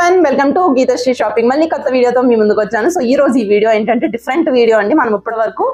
Everyone welcome to Geethasri shopping మళ్ళీ కొత్త వీడియోతో మీ ముందుకు వచ్చాను. సో ఈ రోజు ఈ వీడియో ఏంటంటే డిఫరెంట్ వీడియో అండి. మనం ఇప్పటి వరకు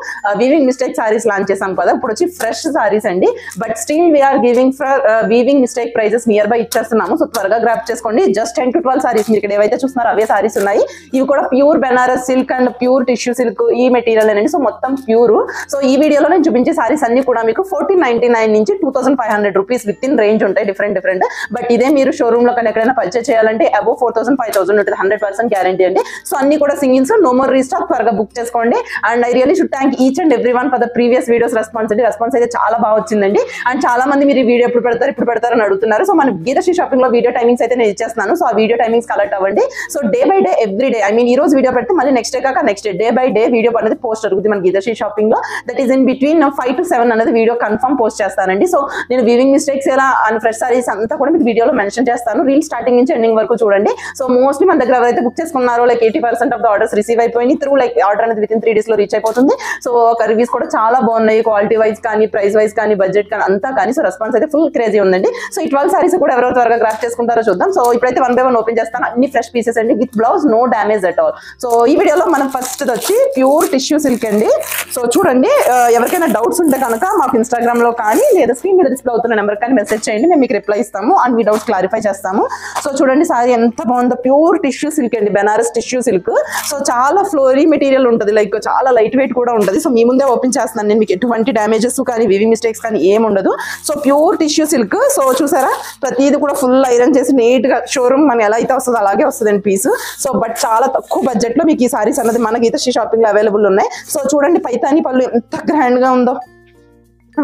వీవింగ్ మిస్టేక్ సారీస్ లాంచ్ చేసాం కదా, ఇప్పుడు వచ్చి ఫ్రెష్ సారీస్ అండి. But still we are giving for weaving mistake prices near by ఇచ్చేస్తున్నాము. సో త్వరగా గ్రాప్ చేసుకోండి. జస్ట్ 10 to 12 సారీస్ మీరు ఇక్కడ ఏవైతే చూస్తున్నారో అవే సారీస్ ఉన్నాయి. ఇవి కూడా pure Banaras silk and pure tissue silk ఈ మెటీరియల్ అండి. సో మొత్తం ప్యూర్. సో ఈ వీడియోలో నేను చూపించే సారీస్ అన్ని కూడా మీకు 1499 నుంచి 2500 రూపీస్ విత్ ఇన్ రేంజ్ ఉంటాయి, డిఫరెంట్. బట్ ఇదే మీరు షోరూమ్ లో కానీ ఎక్కడైనా పర్చేస్ చేయాలంటే అబౌవ్ 4000 5000 ఉంటుంది, 100% గ్యారంటీ అండి. సో అన్ని కూడా సింగిల్స్, నో మోర్ రీస్టాక్, త్వరగా బుక్ చేసుకోండి. And I really should thank each and every one for the previous videos response అండి. రెస్పాన్స్ అయితే చాలా బాగా వచ్చిందండి. అండ్ చాలా మంది మీరు ఈ వీడియో ఎప్పుడు పెడతారు అని అడుగుతున్నారు. సో మన గీతశ్రీ షాపింగ్ లో వీడియో టైమింగ్స్ అయితే నేను ఇచ్చేస్తున్నాను. సో ఆ వీడియో టైమింగ్స్ కలెక్ట్ అవ్వండి. So day by day every day, I mean ఈ రోజు వీడియో పెడితే మళ్ళీ నెక్స్ట్ డే కాక next day by day video అనేది పోస్ట్ జరుగుతుంది మన గీతశ్రీ షాపింగ్ లో. That is in between 5 to 7 అనేది వీడియో కన్ఫర్మ్ పోస్ట్ చేస్తానండి. సో నేను వీవింగ్ మిస్టేక్స్ ఎలా అండ్ ఫ్రెష్ సారీస్ అంతా కూడా మీకు వీడియోలో మెన్షన్ చేస్తాను. రీల్ స్టార్టింగ్ నుంచి ఎండింగ్ వరకు చూడండి. సో మోస్ట్లీ మన దగ్గర ఎవరైతే బుక్ చేసుకున్నారో like 80% of the orders receive అయిపోయింది. త్రూ లైక్ ఆర్డర్ అనేది విత్ ఇన్ 3 days లో రీచ్ అయిపోతుంది. సో ఒక రివ్యూస్ కూడా చాలా బాగున్నాయి, క్వాలిటీ వైజ్ కానీ, ప్రైస్ వైజ్ కానీ, బడ్జెట్ కానీ అంతా కానీ. సో రెస్పాన్స్ అయితే ఫుల్ క్రేజీ ఉందండి. సో ఈ 12 సారీస్ కూడా ఎవరో త్వరగా గ్రాఫ్ చేసుకుంటారో చూద్దాం. సో ఇప్పుడైతే 1 by 1 ఓపెన్ చేస్తాను. అన్ని ఫ్రెష్ పీసెస్ అండి, with blouse, no damage at all. So ఈ వీడియోలో మనం ఫస్ట్ వచ్చి ప్యూర్ టిష్యూ సిల్క్ అండి. సో చూడండి, ఎవరికైనా డౌట్స్ ఉంటే కనుక మాకు ఇన్స్టాగ్రామ్ లో కానీ లేదా స్క్రీన్ మీద డిస్ప్లే అవుతున్న నెంబర్ కానీ మెసేజ్ చేయండి, మేము మీకు రిప్లై ఇస్తాము అండ్ మీ డౌట్స్ క్లారిఫై చేస్తాము. సో చూడండి సారీ ఎంత బాగుందో, ప్యూర్ టిష్యూ సిల్క్ అండి, బెనారస్ టిష్యూ సిల్క్. సో చాలా ఫ్లోరీ మెటీరియల్ ఉంటుంది, లైక్ చాలా లైట్ వెయిట్ కూడా ఉంటుంది. సో మీ ముందే ఓపెన్ చేస్తున్నాను నేను, మీకు ఎటువంటి డ్యామేజెస్ కానీ వీవింగ్ మిస్టేక్స్ కానీ ఏమి ఉండదు. So pure tissue silk. So చూసారా, ప్రతిదీ కూడా ఫుల్ ఐరన్ చేసి నీట్ గా షోరూమ్ మన ఎలా అయితే వస్తుందో అలాగే వస్తుందండి పీస్. సో బట్ చాలా తక్కువ బడ్జెట్ లో మీకు ఈ సారీస్ అన్నది మన గీతశ్రీ షాపింగ్ లో అవైలబుల్ ఉన్నాయి. సో చూడండి పైతాని పళ్ళు ఎంత గ్రాండ్ గా ఉందో,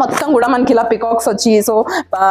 మొత్తం కూడా మనకి ఇలా పికాక్స్ వచ్చి, so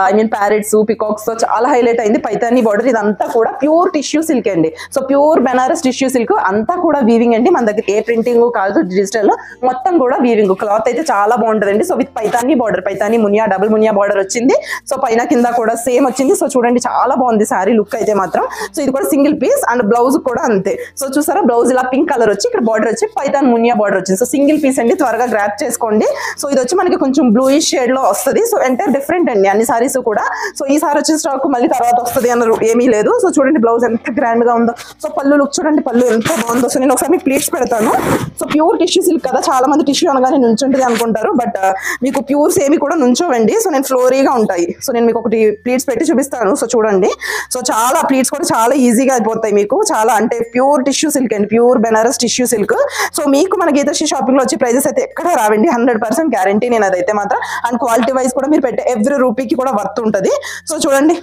I mean parrots peacocks తో చాలా హైలైట్ అయింది పైతాని బార్డర్. ఇదంతా కూడా ప్యూర్ టిష్యూ సిల్క్ అండి. So pure Banaras tissue silk అంతా కూడా వీవింగ్ అండి. మన దగ్గర ఏ ప్రింటింగ్ కాదు, డిజిటల్ మొత్తం కూడా వీవింగ్. క్లాత్ అయితే చాలా బాగుంటుందండి. So with Paithani border, Paithani Muniya, double Muniya border వచ్చింది. సో పైన కింద కూడా సేమ్ వచ్చింది. సో చూడండి చాలా బాగుంది సారీ లుక్ అయితే మాత్రం. సో ఇది కూడా సింగిల్ పీస్ అండ్ బ్లౌజ్ కూడా అంతే. సో చూసారా, బ్లౌజ్ ఇలా పింక్ కలర్ వచ్చి ఇక్కడ బార్డర్ వచ్చి పైతాని మునియా బార్డర్ వచ్చింది. సో సింగిల్ పీస్ అండి, త్వరగా గ్రాప్ చేసుకోండి. సో ఇది వచ్చి మనకి కొంచెం బ్లూ షేడ్ లో వస్తుంది. సో ఎంటైర్ డిఫరెంట్ అండి అన్ని సారీస్ కూడా. సో ఈ సారీ వచ్చిన స్టాక్ మళ్ళీ తర్వాత వస్తుంది అన్న ఏమీ లేదు. సో చూడండి బ్లౌజ్ ఎంత గ్రాండ్ గా ఉందో. సో పళ్ళు లుక్ చూడండి, పళ్ళు ఎంత బాగుందో. సో నేను ఒకసారి మీకు ప్లీట్స్ పెడతాను. సో ప్యూర్ టిష్యూ సిల్క్ కదా, చాలా మంది టిష్యూ అనగానే నుంచుంటుంది అనుకుంటారు, బట్ మీకు ప్యూర్స్ ఏమి కూడా నుంచోవండి. సో నేను ఫ్లోరీగా ఉంటాయి. సో నేను మీకు ఒకటి ప్లీట్స్ పెట్టి చూపిస్తాను. సో చూడండి, సో చాలా ప్లీట్స్ కూడా చాలా ఈజీగా అయిపోతాయి మీకు. చాలా అంటే ప్యూర్ టిష్యూ సిల్క్ అండి, pure Banaras tissue silk. So మీకు మన గీతశ్రీ షాపింగ్ లో వచ్చే ప్రైజెస్ అయితే ఎక్కడ రావండి, 100% గ్యారంటీ నేను అదైతే మాత్రం. అండ్ క్వాలిటీ వైజ్ కూడా మీరు పెట్టే ఎవ్రీ రూపీకి కూడా వర్త్ ఉంటుంది. సో చూడండి,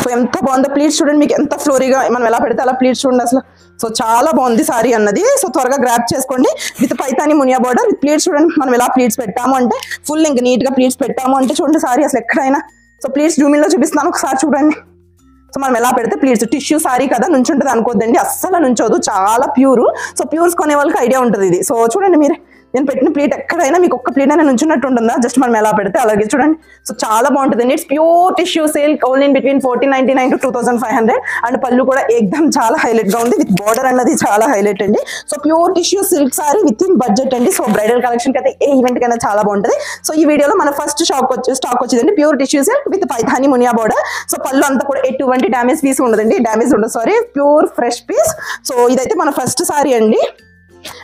సో ఎంత బాగుందో ప్లీట్స్ చూడండి, మీకు ఎంత ఫ్లోరీగా మనం ఎలా పెడితే అలా ప్లీట్స్ చూడండి అసలు. సో చాలా బాగుంది సారీ అన్నది. సో త్వరగా గ్రాప్ చేసుకోండి. With Paithani Muniya border with pleats చూడండి. మనం ఎలా ప్లీట్స్ పెట్టాము అంటే ఫుల్ ఇంక నీట్ గా ప్లీట్స్ పెట్టాము అంటే చూడండి సారీ అసలు ఎక్కడైనా. సో ప్లీట్స్ జూమిన్ లో చూపిస్తున్నాను ఒకసారి చూడండి. సో మనం ఎలా పెడితే ప్లీట్స్, టిష్యూ సారీ కదా నుంచుంటుంది అనుకోద్దండి, అస్సలు నుంచోదు, చాలా ప్యూర్. సో ప్యూర్స్ కొనే వాళ్ళకి ఐడియా ఉంటుంది ఇది. సో చూడండి మీరే, నేను పెట్టిన ప్లేట్ ఎక్కడైనా మీకు ఒక్క ప్లేట్ అయినా నుంచున్నట్టు ఉంటుందా, జస్ట్ మనం ఎలా పెడితే అలాగే చూడండి. సో చాలా బాగుంటుంది. It's pure tissue silk, only in between 1499 to 2500. And పళ్ళు కూడా ఎక్దమ్ చాలా హైలైట్ గా ఉంది, విత్ బార్డర్ అన్నది చాలా హైలైట్ అండి. So pure tissue silk sorry with in budget అండి. సో బ్రైడల్ కలెక్షన్ కి అయితే ఏ ఈవెంట్ కైనా చాలా బాగుంటుంది. సో ఈ వీడియోలో మన ఫస్ట్ స్టాక్ వచ్చిందండి pure tissue silk with Paithani Muniya border. So పళ్ళు అంతా కూడా ఎటువంటి డ్యామేజ్ పీస్ ఉండదండి, డ్యామేజ్ ఉండదు, sari pure fresh piece. So ఇదైతే మన ఫస్ట్ సారీ అండి.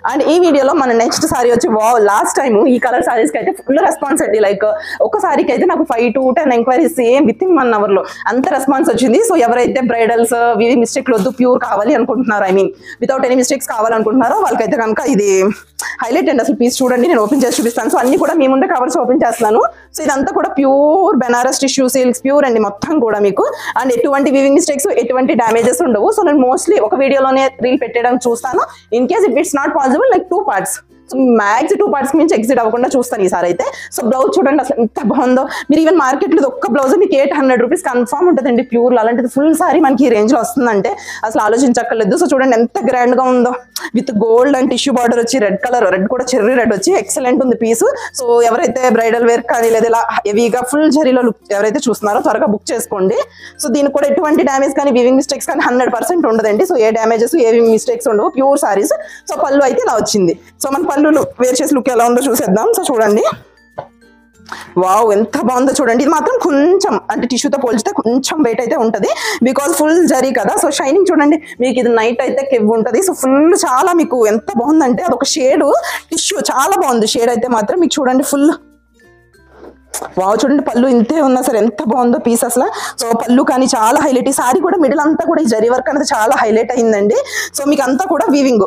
అండ్ ఈ వీడియోలో మన నెక్స్ట్ సారీ వచ్చి వావ్, లాస్ట్ టైం ఈ కలర్ సారీస్ కి అయితే ఫుల్ రెస్పాన్స్ అండి. లైక్ ఒక సారీకి అయితే నాకు 5 to 10 enquiries same with in 1 hour లో అంత రెస్పాన్స్ వచ్చింది. సో ఎవరైతే బ్రైడల్స్ వీవి మిస్టేక్ వద్దు, ప్యూర్ కావాలి అనుకుంటున్నారో, I mean without any mistakes కావాలనుకుంటున్నారో వాళ్ళకైతే కనుక ఇది హైలైట్ అండి. అసలు పీస్ చూడండి, నేను ఓపెన్ చేసి చూపిస్తాను. సో అన్ని కూడా మీ ముందే కవర్స్ ఓపెన్ చేస్తున్నాను. సో ఇదంతా కూడా pure Banaras tissue silks, pure అండి మొత్తం కూడా మీకు. అండ్ ఎటువంటి వీవింగ్ మిస్టేక్స్, ఎటువంటి డ్యామేజెస్ ఉండవు. సో నేను మోస్ట్లీ ఒక వీడియోలోనే రీల్ పెట్టడానికి చూస్తాను. In case if it's not possible like 2 parts. So max 2 parts మించి ఎగ్జిట్ అవ్వకుండా చూస్తాను ఈసారి అయితే. సో బ్లౌజ్ చూడండి అసలు ఎంత బాగుందో. మీరు ఈవెన్ మార్కెట్లో ఒక్క బ్లౌజ్ మీకు 800 రూపీస్ కన్ఫర్మ్ ఉంటుందండి ప్యూర్. అలాంటిది ఫుల్ సారీ మనకి ఈ రేంజ్ లో వస్తుందంటే అసలు ఆలోచించక్కర్లేదు. సో చూడండి ఎంత గ్రాండ్ గా ఉందో, with gold and tissue border వచ్చి రెడ్ కలర్, రెడ్ కూడా చెర్రీ రెడ్ వచ్చి ఎక్సలెంట్ ఉంది పీస్. సో ఎవరైతే బ్రైడల్ వేర్ కానీ లేదా ఇలా హెవీగా ఫుల్ జరీలో లుక్ ఎవరైతే చూస్తున్నారో త్వరగా బుక్ చేసుకోండి. సో దీనికి కూడా ఎటువంటి డ్యామేజ్ కానీ వీవింగ్ మిస్టేక్స్ కానీ 100% ఉండదండి. సో ఏ డ్యామేజెస్ ఏ మిస్టేక్స్ ఉండవు, ప్యూర్ సారీస్. సో పళ్ళు అయితే ఇలా వచ్చింది. సో మన పళ్ళు వేర్ చేసి లుక్ ఎలా ఉందో చూసేద్దాం. సో చూడండి, వావ్, ఎంత బాగుందో చూడండి. ఇది మాత్రం కొంచెం అంటే టిష్యూతో పోల్చితే కొంచెం వెయిట్ అయితే ఉంటుంది, బికాజ్ ఫుల్ జరీ కదా. సో షైనింగ్ చూడండి, మీకు ఇది నైట్ అయితే కెవ్ ఉంటుంది. సో ఫుల్ చాలా మీకు ఎంత బాగుందంటే అదొక షేడ్ టిష్యూ చాలా బాగుంది. షేడ్ అయితే మాత్రం మీకు చూడండి ఫుల్ వావ్. చూడండి పళ్ళు ఇంతే ఉన్నా సరే ఎంత బాగుందో పీస్ అసలు. సో పళ్ళు కానీ చాలా హైలైట్. ఈ సారీ కూడా మిడిల్ అంతా కూడా ఈ జరీ వర్క్ అనేది చాలా హైలైట్ అయిందండి. సో మీకు అంతా కూడా వీవింగ్,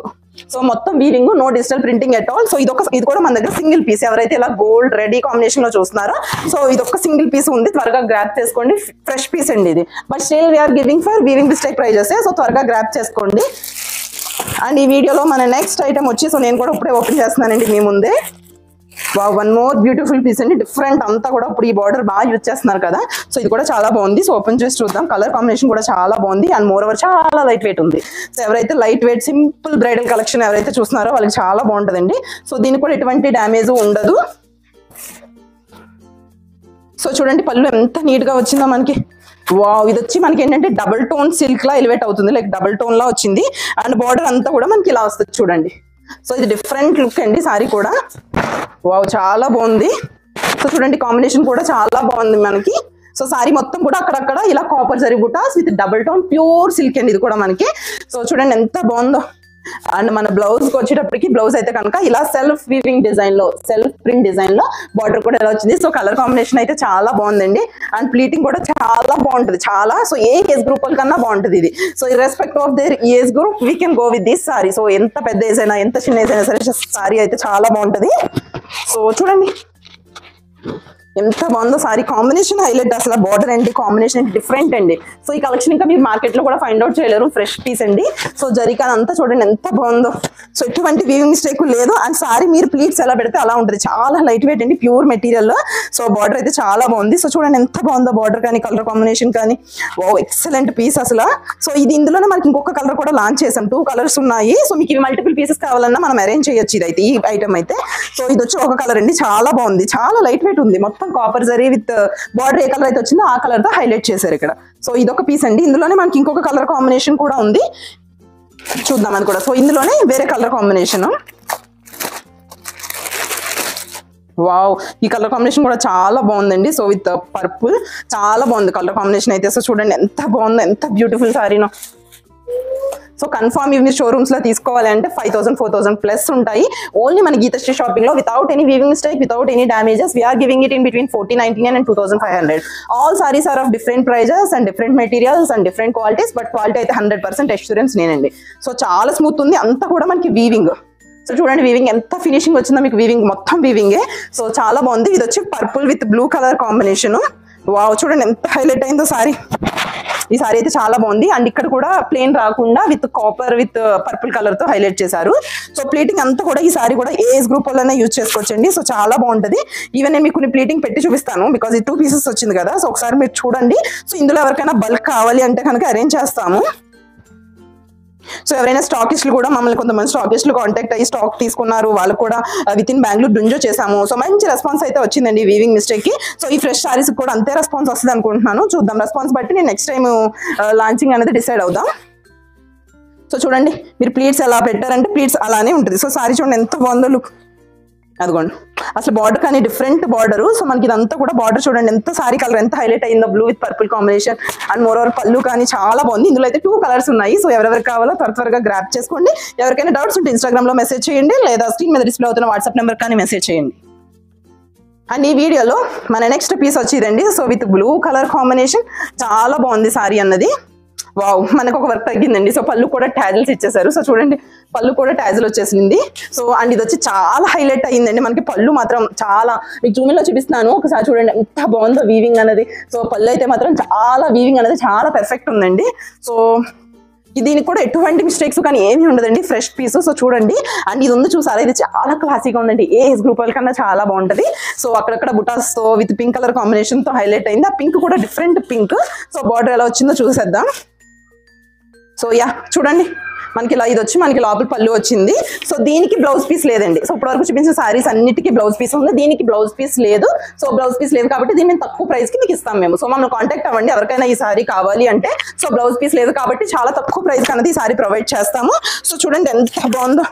సో మొత్తం weaving, no digital printing at all. So ఇది కూడా మన దగ్గర సింగిల్ పీస్. ఎవరైతే ఇలా గోల్డ్ రెడీ కాంబినేషన్ లో చూస్తున్నారో సో ఇదొక సింగిల్ పీస్ ఉంది, త్వరగా గ్రాప్ చేసుకోండి. ఫ్రెష్ పీస్ అండి ఇది, but still we are giving for weaving mistake prices. So త్వరగా గ్రాప్ చేసుకోండి. అండ్ ఈ వీడియోలో మన నెక్స్ట్ ఐటమ్ వచ్చి, సో నేను కూడా ఇప్పుడే ఓపెన్ చేస్తున్నానండి మీ ముందే. Wow, one more beautiful piece అండి. డిఫరెంట్ అంతా కూడా ఇప్పుడు ఈ బార్డర్ బాగా యూజ్ చేస్తున్నారు కదా, సో ఇది కూడా చాలా బాగుంది. సో ఓపెన్ చేసి చూద్దాం. కలర్ కాంబినేషన్ కూడా చాలా బాగుంది అండ్ మోర్ ఓవర్ చాలా లైట్ వెయిట్ ఉంది. సో ఎవరైతే light weight simple bridal collection ఎవరైతే చూస్తున్నారో వాళ్ళకి చాలా బాగుంటుందండి. సో దీనికి కూడా ఎటువంటి డ్యామేజ్ ఉండదు. సో చూడండి పళ్ళు ఎంత నీట్ గా వచ్చిందో మనకి. వావ్, ఇది వచ్చి మనకి ఏంటంటే డబుల్ టోన్ సిల్క్ లా ఎలివేట్ అవుతుంది, లైక్ డబుల్ టోన్ లా వచ్చింది. అండ్ బార్డర్ అంతా కూడా మనకి ఇలా వస్తుంది చూడండి. సో ఇది డిఫరెంట్ లుక్ అండి సారీ కూడా. వావ్, చాలా బాగుంది. సో చూడండి కాంబినేషన్ కూడా చాలా బాగుంది మనకి. సో సారీ మొత్తం కూడా అక్కడక్కడ ఇలా కాపర్ జరీ బుటాస్ with double tone pure silk అండి ఇది కూడా మనకి. సో చూడండి ఎంత బాగుందో. అండ్ మన బ్లౌజ్ కి వచ్చేటప్పటికి బ్లౌజ్ అయితే కనుక ఇలా సెల్ఫ్ వీవింగ్ డిజైన్ లో, సెల్ఫ్ ప్రింట్ డిజైన్ లో బార్డర్ కూడా ఎలా వచ్చింది. సో కలర్ కాంబినేషన్ అయితే చాలా బాగుందండి. అండ్ ప్లీటింగ్ కూడా చాలా బాగుంటుంది చాలా. సో ఏ ఏజ్ గ్రూప్ కన్నా బాగుంటుంది ఇది. So irrespective of their age group we can go with this sorry. So ఎంత పెద్ద ఏజ్ అయినా ఎంత చిన్న ఏజ్ అయినా సరే సారీ అయితే చాలా బాగుంటుంది. సో చూడండి ఎంత బాగుందో సారీ. కాంబినేషన్ హైలైట్ అసలు. బార్డర్ అండి కాంబినేషన్ డిఫరెంట్ అండి. సో ఈ కలెక్షన్ ఇంకా మీరు మార్కెట్ లో కూడా ఫైండ్ అవుట్ చేయలేరు. ఫ్రెష్ పీస్ అండి. సో జరీకాన్ అంతా చూడండి ఎంత బాగుందో. సో ఎటువంటి వీవింగ్ మిస్టేక్ లేదు. అండ్ సారీ మీరు ప్లీట్స్ ఎలా పెడితే అలా ఉంటుంది. చాలా లైట్ వెయిట్ అండి, ప్యూర్ మెటీరియల్. సో బార్డర్ అయితే చాలా బాగుంది. సో చూడండి ఎంత బాగుందో బార్డర్ కానీ కలర్ కాంబినేషన్ కానీ. ఓ ఎక్సలెంట్ పీస్ అసలు. సో ఇది ఇందులోనే మనకి ఇంకొక కలర్ కూడా లాంచ్ చేసాం. 2 కలర్స్ ఉన్నాయి. సో మీకు ఇవి మల్టిపుల్ పీసెస్ కావాలన్నా మనం అరేంజ్ చేయొచ్చు. ఇదైతే ఈ ఐటమ్ అయితే. సో ఇది వచ్చి ఒక కలర్ అండి, చాలా బాగుంది, చాలా లైట్ వెయిట్ ఉంది. మొత్తం copper zari with border A colour అయితే వచ్చిందో ఆ కలర్ తో హైలైట్ చేశారు ఇక్కడ. సో ఇదొక పీస్ అండి. ఇందులోనే మనకి ఇంకొక కలర్ కాంబినేషన్ కూడా ఉంది, చూద్దాం అది కూడా. సో ఇందులోనే వేరే కలర్ కాంబినేషన్. వావ్, ఈ కలర్ కాంబినేషన్ కూడా చాలా బాగుందండి. సో విత్ పర్పుల్ చాలా బాగుంది కలర్ కాంబినేషన్ అయితే. సో చూడండి ఎంత బాగుందో, ఎంత బ్యూటిఫుల్ సారీనో. సో కన్ఫర్మ్ ఇవి మీరు షోరూమ్స్ లో తీసుకోవాలి అంటే 5000 4000 ప్లస్ ఉంటాయి. ఓన్లీ మన గీతశ్రీ షాపింగ్ లో without any weaving mistake, without any damages we are giving it in between 1499 and 2500. All saris are of different prices and different materials and different qualities, but quality అయితే 100% assurance నేనండి. So చాలా smooth ఉంది, అంతా కూడా మనకి weaving. So చూడండి weaving ఎంత finishing వచ్చిందో మీకు. వీవింగ్ మొత్తం వీవింగే. సో చాలా బాగుంది. ఇది వచ్చి purple with blue colour combination. Wow, చూడండి ఎంత హైలైట్ అయిందో సారీ. ఈ సారీ అయితే చాలా బాగుంది. అండ్ ఇక్కడ కూడా ప్లేన్ రాకుండా with copper with purple colour తో హైలైట్ చేశారు. సో ప్లీటింగ్ అంతా కూడా ఈ సారీ కూడా ఏజ్ గ్రూప్ వల్లనే యూజ్ చేసుకోవచ్చండి. సో చాలా బాగుంటుంది. ఈవెన్ నేను మీకు కొన్ని ప్లీటింగ్ పెట్టి చూపిస్తాను, బికాజ్ ఈ 2 పీసెస్ వచ్చింది కదా. సో ఒకసారి మీరు చూడండి. సో ఇందులో ఎవరికైనా బల్క్ కావాలి అంటే కనుక అరేంజ్ చేస్తాము. సో ఎవరైనా స్టాకిస్టులు కూడా మమ్మల్ని కొంతమంది స్టాకిస్టులు కాంటాక్ట్ అయ్యి స్టాక్ తీసుకున్నారు, వాళ్ళు కూడా విత్ ఇన్ బెంగళూరు డుంజో చేసాము. సో మంచి రెస్పాన్స్ అయితే వచ్చిందండి వీవింగ్ మిస్టేక్ కి. సో ఈ ఫ్రెష్ సారీస్ కూడా అంతే రెస్పాన్స్ వస్తుంది అనుకుంటున్నాను. చూద్దాం, రెస్పాన్స్ బట్టి నేను నెక్స్ట్ టైం లాంచింగ్ అనేది డిసైడ్ అవుదాం. సో చూడండి మీరు ప్లీట్స్ ఎలా పెట్టారంటే ప్లీట్స్ అలానే ఉంటుంది. సో సారీ చూడండి ఎంత బాగుందో లుక్. అదిగోండి అసలు బార్డర్ కానీ డిఫరెంట్ బార్డర్. సో మనకి ఇదంతా కూడా బార్డర్ చూడండి ఎంత సారీ కలర్ ఎంత హైలైట్ అయిందో, blue with purple combination. And more over పళ్ళు కానీ చాలా బాగుంది. ఇందులో అయితే 2 కలర్స్ ఉన్నాయి. సో ఎవరెవరికి కావాలో త్వరగా గ్రాప్ చేసుకోండి. ఎవరికైనా డౌట్స్ ఉంటే ఇన్స్టాగ్రామ్ లో మెసేజ్ చేయండి, లేదా స్క్రీన్ మీద డిస్ప్లే అవుతున్న వాట్సాప్ నెంబర్ కానీ మెసేజ్ చేయండి. అండ్ ఈ వీడియోలో మన నెక్స్ట్ పీస్ వచ్చిందండి. So with blue colour combination చాలా బాగుంది సారీ అన్నది. వావ్, మనకు ఒక వర్క్ తగ్గిందండి. సో పళ్ళు కూడా ట్యాజిల్స్ ఇచ్చేసారు. సో చూడండి పళ్ళు కూడా ట్యాజిల్ వచ్చేసింది. సో అండ్ ఇది వచ్చి చాలా హైలైట్ అయ్యిందండి మనకి. పళ్ళు మాత్రం చాలా మీకు జూమింగ్ లో చూపిస్తున్నాను, ఒకసారి చూడండి ఎంత బాగుందో వీవింగ్ అనేది. సో పళ్ళు అయితే మాత్రం చాలా వీవింగ్ అనేది చాలా పర్ఫెక్ట్ ఉందండి. సో దీనికి కూడా ఎటువంటి మిస్టేక్స్ కానీ ఏమీ ఉండదండి, ఫ్రెష్ పీస్. సో చూడండి. అండ్ ఇది ఉంది చూసారా, ఇది చాలా క్లాసీగా ఉందండి. ఏ ఏజ్ గ్రూప్ కన్నా చాలా బాగుంటుంది. సో అక్కడక్కడ బుటాస్ తో విత్ పింక్ కలర్ కాంబినేషన్ తో హైలైట్ అయింది. ఆ పింక్ కూడా డిఫరెంట్ పింక్. సో బార్డర్ ఎలా వచ్చిందో చూసేద్దాం. సో యా చూడండి మనకి ఇలా ఇది వచ్చి మనకి లోపల పళ్ళు వచ్చింది. సో దీనికి బ్లౌజ్ పీస్ లేదండి. సో ఇప్పటివరకు చూపించిన సారీస్ అన్నిటికీ బ్లౌజ్ పీస్ ఉంది, దీనికి బ్లౌజ్ పీస్ లేదు. సో బ్లౌజ్ పీస్ లేదు కాబట్టి దీన్ని తక్కువ ప్రైస్ కి మీకు ఇస్తాం మేము. సో మమ్మల్ని కాంటాక్ట్ అవ్వండి ఎవరికైనా ఈ సారీ కావాలి అంటే. సో బ్లౌజ్ పీస్ లేదు కాబట్టి చాలా తక్కువ ప్రైస్ అనేది ఈ సారీ ప్రొవైడ్ చేస్తాము. సో చూడండి ఎంత బాగుందో.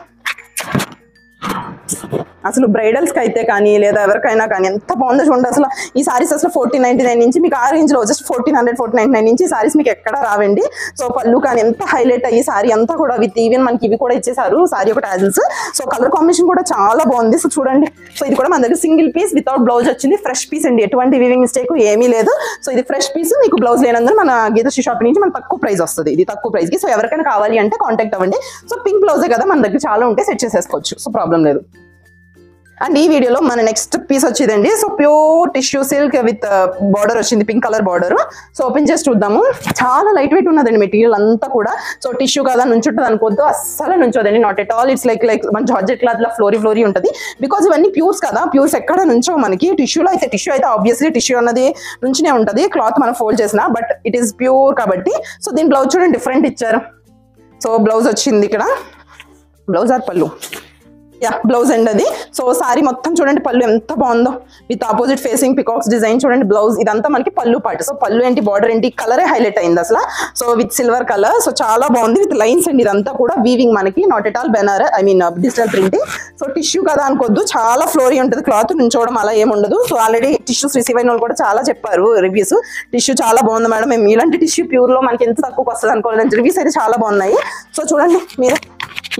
అసలు బ్రైడల్స్కి అయితే కానీ లేదా ఎవరికైనా కానీ ఎంత బాగుందో చూడండి. అసలు ఈ సారీస్ అసలు 1499 నుంచి మీకు ఆ రేంజ్లో జస్ట్ 1499 నుంచి ఈ సారీస్ మీకు ఎక్కడ రావండి. సో పళ్ళు కానీ ఎంత హైలైట్ అయ్యి సారీ అంతా కూడా విత్ ఈవెన్ మనకి ఇవి కూడా ఇచ్చేసారు సారీ ఒక టాజిల్స్. సో కలర్ కాంబినేషన్ కూడా చాలా బాగుంది. సో చూడండి, సో ఇది కూడా మన దగ్గర సింగిల్ పీస్ వితౌట్ బ్లౌజ్ వచ్చింది. ఫ్రెష్ పీస్ అండి, ఎటువంటి వీవింగ్ మిస్టేక్ ఏమీ లేదు. సో ఇది ఫ్రెష్ పీస్, మీకు బ్లౌజ్ లేనందున మన గీతశ్రీ షాపింగ్ నుంచి మన తక్కువ ప్రైస్ వస్తుంది, ఇది తక్కువ ప్రైస్కి. సో ఎవరికైనా కావాలి అంటే కాంటాక్ట్ అవ్వండి. సో పింక్ బ్లౌజే కదా మన దగ్గర చాలా ఉంటే సెట్ చేసేసుకోవచ్చు, సో ప్రాబ్లం లేదు. అండ్ ఈ వీడియోలో మన నెక్స్ట్ పీస్ వచ్చిందండి. So pure tissue silk with border వచ్చింది, pink colour border. So open చేసి చూద్దాము. చాలా లైట్ వెయిట్ ఉన్నదండి మెటీరియల్ అంతా కూడా. సో టిష్యూ కదా నుంచుంటుంది అనుకోద్దు, అస్సలు నుంచోదండి, not at all. It's like మన జార్జెట్ క్లాత్ లా ఫ్లోరీ ఉంటుంది. బికాజ్ ఇవన్నీ ప్యూర్స్ కదా, ప్యూర్స్ ఎక్కడ నుంచో మనకి టిష్యూలో అయితే, టిష్యూ అయితే ఆబ్వియస్లీ టిష్యూ అన్నది నుంచినే ఉంటుంది క్లాత్ మనం ఫోల్డ్ చేసిన, బట్ ఇట్ ఈస్ ప్యూర్ కాబట్టి. సో దీని బ్లౌజ్ చూడండి డిఫరెంట్ ఇచ్చారు. సో బ్లౌజ్ వచ్చింది ఇక్కడ, బ్లౌజ్ ఆర్ పళ్ళు, యా బ్లౌజ్ అండి అది. సో సారీ మొత్తం చూడండి, పళ్ళు ఎంత బాగుందో with opposite facing peacocks design. చూడండి బ్లౌజ్ ఇదంతా మనకి పళ్ళు పార్ట్. సో పళ్ళు ఏంటి, బార్డర్ ఏంటి, కలరే హైలైట్ అయింది అసలు. So with silver colour, so చాలా బాగుంది విత్ లైన్స్ అండి. ఇదంతా కూడా వీవింగ్ మనకి, not at all Banaras, I mean digital printing. So tissue కదా అనుకోద్దు, చాలా ఫ్లోరీ ఉంటుంది క్లాత్, నుంచోవడం అలా ఏముండదు. సో ఆల్రెడీ టిష్యూస్ రిసీవ్ అయిన వాళ్ళు కూడా చాలా చెప్పారు రివ్యూస్, టిష్యూ చాలా బాగుంది మేడం, మేము ఇలాంటి టిష్యూ ప్యూర్లో మనకి ఎంత తక్కువకి వస్తుంది అనుకోలేదు. రివ్యూస్ అయితే చాలా బాగున్నాయి. సో చూడండి మీరు,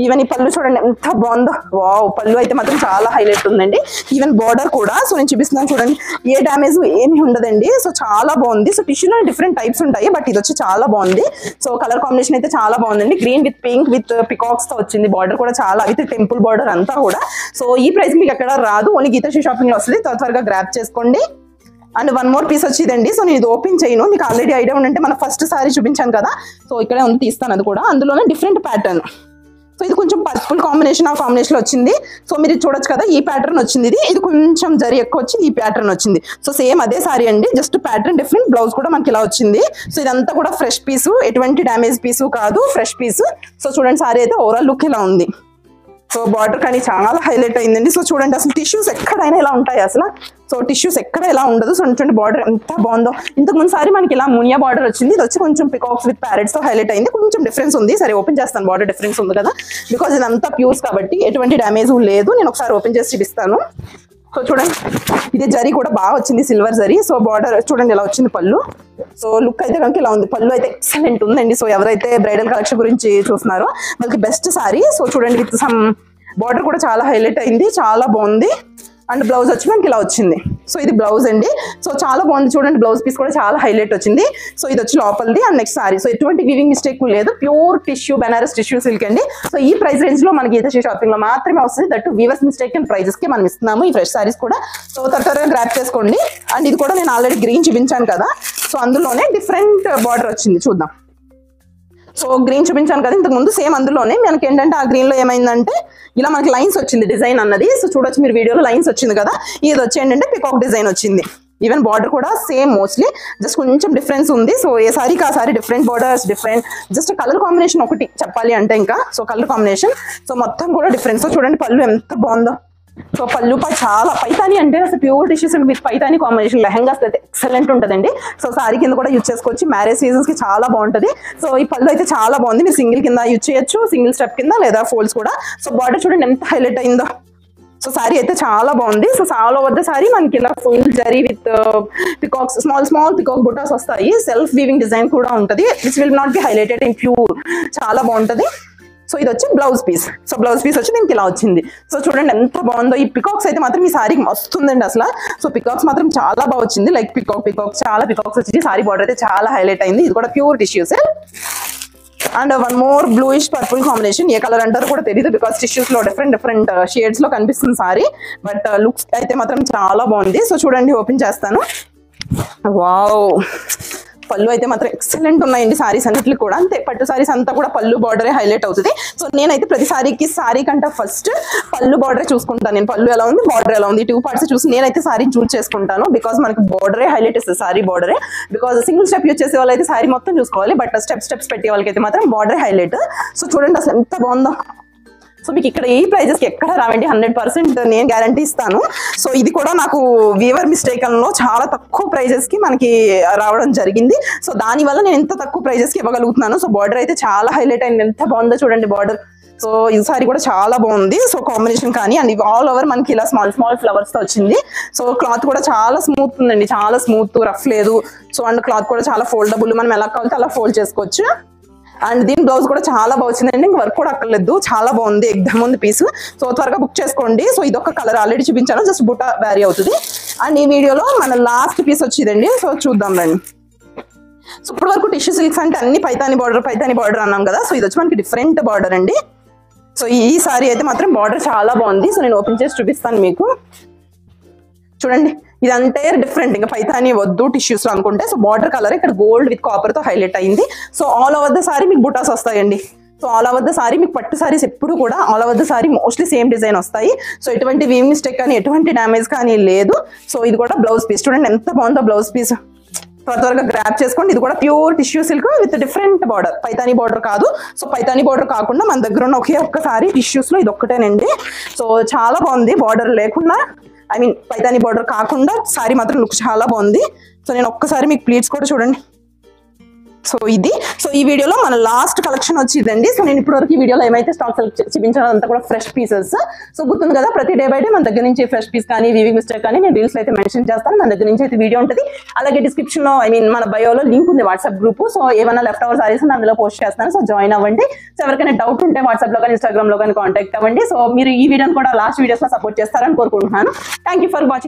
ఈవెన్ ఈ పళ్ళు చూడండి ఎంత బాగుందో, వావ్ పళ్ళు అయితే మాత్రం చాలా హైలైట్ ఉందండి. ఈవెన్ బార్డర్ కూడా, సో నేను చూపిస్తున్నాను చూడండి, ఏ డ్యామేజ్ ఏమి ఉండదండి. సో చాలా బాగుంది. సో టిష్యూలో డిఫరెంట్ టైప్స్ ఉంటాయి, బట్ ఇది వచ్చి చాలా బాగుంది. సో కలర్ కాంబినేషన్ అయితే చాలా బాగుందండి, green with pink with peacocks తో వచ్చింది. బార్డర్ కూడా చాలా విత్ టెంపుల్ బార్డర్ అంతా కూడా. సో ఈ ప్రైస్ మీకు ఎక్కడ రాదు, ఓన్లీ గీతశ్రీ షాపింగ్ లో వస్తుంది. త్వరగా గ్రాప్ చేసుకోండి. అండ్ వన్ మోర్ పీస్ వచ్చిందండి. సో నేను ఇది ఓపెన్ చేయను, మీకు ఆల్రెడీ ఐడియా ఉంటే మన ఫస్ట్ సారీ చూపించాను కదా, సో ఇక్కడే ఉంది, తీస్తాను అది కూడా. అందులోనే డిఫరెంట్ ప్యాటర్న్. సో ఇది కొంచెం పర్పుల్ కాంబినేషన్, ఆ కాంబినేషన్ వచ్చింది. సో మీరు చూడొచ్చు కదా, ఈ ప్యాటర్న్ వచ్చింది. ఇది కొంచెం జరి ఎక్కువ వచ్చి ఈ ప్యాటర్న్ వచ్చింది. సో సేమ్ అదే సారీ అండి, జస్ట్ ప్యాటర్న్ డిఫరెంట్, బ్లౌజ్ కూడా మనకి ఇలా వచ్చింది. సో ఇదంతా కూడా ఫ్రెష్ పీసు, ఎటువంటి డ్యామేజ్ పీసు కాదు, ఫ్రెష్ పీసు. సో చూడండి సారీ అయితే ఓవరాల్ లుక్ ఇలా ఉంది. సో బార్డర్ కానీ చాలా హైలైట్ అయిందండి. సో చూడండి అసలు టిష్యూస్ ఎక్కడైనా ఇలా ఉంటాయి అసలు. సో టిష్యూస్ ఎక్కడ ఇలా ఉండదు. సో చూడండి బార్డర్ ఎంత బాగుందో. ఇంతకుముందు సారీ మనకి ఇలా మునియా బార్డర్ వచ్చింది, ఇది వచ్చి కొంచెం పికాక్స్ విత్ ప్యారెట్స్ తో హైలైట్ అయింది. కొంచెం డిఫరెన్స్ ఉంది. సరే ఓపెన్ చేస్తాను, బార్డర్ డిఫరెన్స్ ఉంది కదా, బికాజ్ ఇదంతా ప్యూర్స్ కాబట్టి ఎటువంటి డ్యామేజ్ లేదు. నేను ఒకసారి ఓపెన్ చేసి చూపిస్తాను. సో చూడండి ఇది జరీ కూడా బాగా వచ్చింది, సిల్వర్ జరీ. సో బార్డర్ చూడండి ఇలా వచ్చింది పళ్ళు. సో లుక్ అయితే కనుక ఇలా ఉంది, పళ్ళు అయితే ఎక్సలెంట్ ఉందండి. సో ఎవరైతే బ్రైడల్ కలెక్షన్ గురించి చూస్తున్నారో వాళ్ళకి బెస్ట్ సారీ. సో చూడండి విత్ సమ్ బార్డర్ కూడా చాలా హైలైట్ అయింది, చాలా బాగుంది. అండ్ బ్లౌజ్ వచ్చి మనకి ఇలా వచ్చింది. సో ఇది బ్లౌజ్ అండి. సో చాలా బాగుంది చూడండి, బ్లౌజ్ పీస్ కూడా చాలా హైలైట్ వచ్చింది. సో ఇది వచ్చి లోపలిది. And next sari. సో ఎటువంటి వీవింగ్ మిస్టేక్ లేదు, pure tissue Banaras tissue silk అండి. సో ఈ ప్రైస్ రేంజ్ లో మనకి గీతశ్రీ షాపింగ్ లో మాత్రమే వస్తుంది. That weavers mistake and prices కి మనం ఇస్తున్నాము ఈ ఫ్రెష్ సారీస్ కూడా. సో త్వరగా గ్రాప్ చేసుకోండి. అండ్ ఇది కూడా నేను ఆల్రెడీ గ్రీన్ చూపించాను కదా, సో అందులోనే డిఫరెంట్ బార్డర్ వచ్చింది, చూద్దాం. సో గ్రీన్ చూపించాను కదా ఇంతకు ముందు, సేమ్ అందులోనే మనకి ఏంటంటే ఆ గ్రీన్ లో ఏమైందంటే ఇలా మనకి లైన్స్ వచ్చింది డిజైన్ అన్నది. సో చూడొచ్చు మీరు వీడియోలో లైన్స్ వచ్చింది కదా, ఇది వచ్చి ఏంటంటే పికాక్ డిజైన్ వచ్చింది. ఈవెన్ బార్డర్ కూడా సేమ్, మోస్ట్లీ జస్ట్ కొంచెం డిఫరెన్స్ ఉంది. సో ఏ సారీకి ఆ sorry different borders, different just colour combination ఒకటి చెప్పాలి అంటే ఇంకా. సో కలర్ కాంబినేషన్ సో మొత్తం కూడా డిఫరెన్స్. సో చూడండి పళ్ళు ఎంత బాగుందో. సో పళ్ళు చాలా పైతాని అంటే అసలు pure tissues with Paithani combination lehengas అయితే ఎక్సలెంట్ ఉంటుందండి. సో సారీ కింద కూడా యూజ్ చేసుకోవచ్చు, మ్యారేజ్ సీజన్స్ కి చాలా బాగుంటుంది. సో ఈ పళ్ళు అయితే చాలా బాగుంది, మీరు సింగిల్ కింద యూజ్ చేయొచ్చు, సింగిల్ స్టెప్ కింద లేదా ఫోల్డ్స్ కూడా. సో బార్డర్ చూడండి ఎంత హైలైట్ అయిందో. సో సారీ అయితే చాలా బాగుంది. So all over the sari మనకి ఇలా full zari with peacocks, small peacock butas వస్తాయి. సెల్ఫ్ వీవింగ్ డిజైన్ కూడా ఉంటుంది, which will not be highlighted in pure. చాలా బాగుంటుంది. సో ఇది వచ్చి blouse piece. So blouse piece వచ్చి దీనికి ఇలా వచ్చింది. సో చూడండి ఎంత బాగుందో. ఈ పికాక్స్ అయితే మాత్రం ఈ సారీకి వస్తుందండి అసలు. సో పికాక్స్ మాత్రం చాలా బాగా వచ్చింది, లైక్ పికాక్స్ చాలా పికాక్స్ వచ్చి సారీ బార్డర్ అయితే చాలా హైలైట్ అయింది. ఇది కూడా pure tissues. And one more bluish purple combination, A colour అంటారో కూడా తెలియదు బికాస్ టిష్యూస్ లో డిఫరెంట్ షేడ్స్ లో కనిపిస్తుంది సారీ, బట్ లుక్స్ అయితే మాత్రం చాలా బాగుంది. సో చూడండి ఓపెన్ చేస్తాను. వావ్ పళ్ళు అయితే మాత్రం ఎక్సలెంట్ ఉన్నాయండి సారీస్ అన్నిటికి కూడా. అంతే పట్టు సారీస్ అంతా కూడా పళ్ళు బార్డరే హైలైట్ అవుతుంది. సో నేనైతే ప్రతి సారీ కంటే ఫస్ట్ పళ్ళు బార్డరే చూసుకుంటాను. నేను పళ్ళు ఎలా ఉంది, బార్డర్ ఎలా ఉంది, 2 పార్ట్స్ చూసి నేనైతే సారీ చూస్ చేసుకుంటాను. బికాస్ మనకి బార్డరే హైలైట్ ఇస్తుంది, సారీ బార్డరే. బికాస్ సింగిల్ స్టెప్ యూజ్ చేసే వాళ్ళు అయితే సారీ మొత్తం చూసుకోవాలి, బట్ స్టెప్స్ పెట్టే వాళ్ళకైతే మాత్రం బార్డరే హైలైట్. సో చూడండి అసలు ఎంత బాగుందో. సో మీకు ఇక్కడ ఈ ప్రైజెస్కి ఎక్కడ రావండి, 100% నేను గ్యారంటీ ఇస్తాను. సో ఇది కూడా నాకు వీవర్ మిస్టేక్లో చాలా తక్కువ ప్రైజెస్కి మనకి రావడం జరిగింది. సో దానివల్ల నేను ఎంత తక్కువ ప్రైజెస్కి ఇవ్వగలుగుతున్నాను. సో బార్డర్ అయితే చాలా హైలైట్ అయింది, ఎంత బాగుందో చూడండి బార్డర్. సో ఈ సారీ కూడా చాలా బాగుంది. సో కాంబినేషన్ కానీ అండ్ ఆల్ ఓవర్ మనకి ఇలా స్మాల్ స్మాల్ ఫ్లవర్స్ తో వచ్చింది. సో క్లాత్ కూడా చాలా స్మూత్ ఉందండి, చాలా స్మూత్, రఫ్ లేదు. సో అండ్ క్లాత్ కూడా చాలా ఫోల్డబుల్, మనం ఎలా కావాలంటే అలా ఫోల్డ్ చేసుకోవచ్చు. అండ్ దీని బ్లౌజ్ కూడా చాలా బాగా వచ్చిందండి, ఇంక వర్క్ కూడా అక్కర్లేదు, చాలా బాగుంది, ఎగ్దమ్ ఉంది పీస్. సో త్వరగా బుక్ చేసుకోండి. సో ఇదొక కలర్ ఆల్రెడీ చూపించాను, జస్ట్ బుటా వ్యారీ అవుతుంది. అండ్ ఈ వీడియోలో మన లాస్ట్ పీస్ వచ్చిందండి. సో చూద్దాం రండి. సో ఇప్పటి వరకు టిష్యూ సిల్క్స్ అంటే అన్ని పైతాని బార్డర్ అన్నాం కదా. సో ఇది వచ్చి మనకి డిఫరెంట్ బార్డర్ అండి. సో ఈ సారీ అయితే మాత్రం బార్డర్ చాలా బాగుంది. సో నేను ఓపెన్ చేసి చూపిస్తాను మీకు. చూడండి, ఇది అంటే డిఫరెంట్, ఇంకా పైతాని వద్దు టిష్యూస్ లో అనుకుంటే. సో బార్డర్ కలర్ ఇక్కడ గోల్డ్ విత్ కాపర్ తో హైలైట్ అయింది. So all over the sorry మీకు బుటాస్ వస్తాయండి. So all over the sorry మీకు పట్టు సారీస్ ఎప్పుడు కూడా all over the sorry mostly same design వస్తాయి. సో ఎటువంటి వీవింగ్ మిస్టేక్ కానీ ఎటువంటి డ్యామేజ్ కానీ లేదు. సో ఇది కూడా బ్లౌజ్ పీస్ చూడండి ఎంత బాగుందో బ్లౌజ్ పీస్. త్వరగా గ్రాప్ చేసుకోండి. ఇది కూడా pure tissue silk with different border, Paithani border కాదు. సో పైతాని బార్డర్ కాకుండా మన దగ్గర ఉన్న ఒక్కసారి టిష్యూస్ లో ఇది ఒక్కటేనండి. సో చాలా బాగుంది, బార్డర్ లేకుండా, ఐ మీన్ పైతాని బార్డర్ కాకుండా సారీ మాత్రం లుక్ చాలా బాగుంది. సో నేను ఒక్కసారి మీకు ప్లీట్స్ కూడా చూడండి. సో ఇది, సో ఈ వీడియోలో మన లాస్ట్ కలెక్షన్ వచ్చిందండి. సో నేను ఇప్పటివరకు ఈ వీడియోలో ఏమైతే స్టాక్ సెలెక్ట్ చూపించానో అంతా కూడా ఫ్రెష్ పీసెస్. సో గుర్తుంది కదా, ప్రతి డే బై డే మన దగ్గర నుంచి ఫ్రెష్ పీస్ కానీ వీవింగ్ మిస్టేక్ కానీ నేను రీల్స్ అయితే మెన్షన్ చేస్తాను. మన దగ్గర నుంచి అయితే వీడియో ఉంటుంది. అలాగే డిస్క్రిప్షన్ లో ఐ మీన్ మన బయోలో లింక్ ఉంది వాట్సాప్ గ్రూప్. సో ఏమైనా లెఫ్ట్ ఓవర్ సారీస్ అందులో పోస్ట్ చేస్తాను. సో జాయిన్ అవ్వండి. సో ఎవరికైనా డౌట్ ఉంటే వాట్సాప్ లో కానీ ఇన్స్టాగ్రామ్ లో కానీ కాంటాక్ట్ అవ్వండి. సో మీరు ఈ వీడియోని కూడా లాస్ట్ వీడియోస్ లో సపోర్ట్ చేస్తారని కోరుకుంటున్నాను. Thank you for watching.